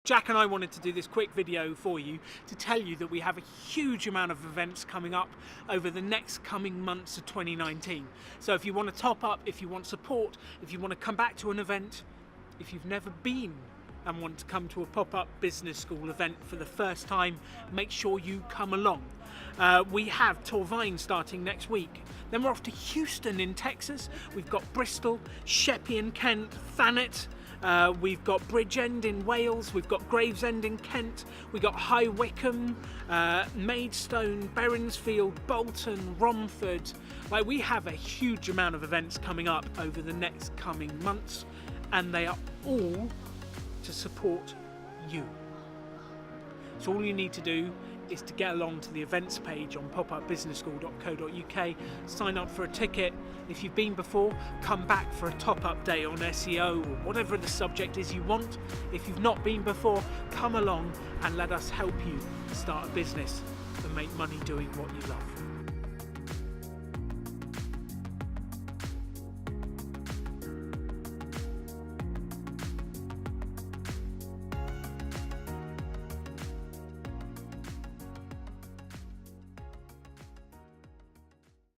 Jack and I wanted to do this quick video for you to tell you that we have a huge amount of events coming up over the next coming months of 2019. So if you want to top up, if you want support, if you want to come back to an event, if you've never been and want to come to a pop-up business school event for the first time, make sure you come along. We have Torvine starting next week. Then we're off to Houston in Texas. We've got Bristol, Sheppey in Kent, Thanet. We've got Bridgend in Wales. We've got Gravesend in Kent. We've got High Wycombe, Maidstone, Berensfield, Bolton, Romford. Like, we have a huge amount of events coming up over the next coming months, and they are all to support you. So all you need to do is to get along to the events page on popupbusinessschool.co.uk, sign up for a ticket. If you've been before, come back for a top-up day on SEO or whatever the subject is you want. If you've not been before, come along and let us help you start a business and make money doing what you love.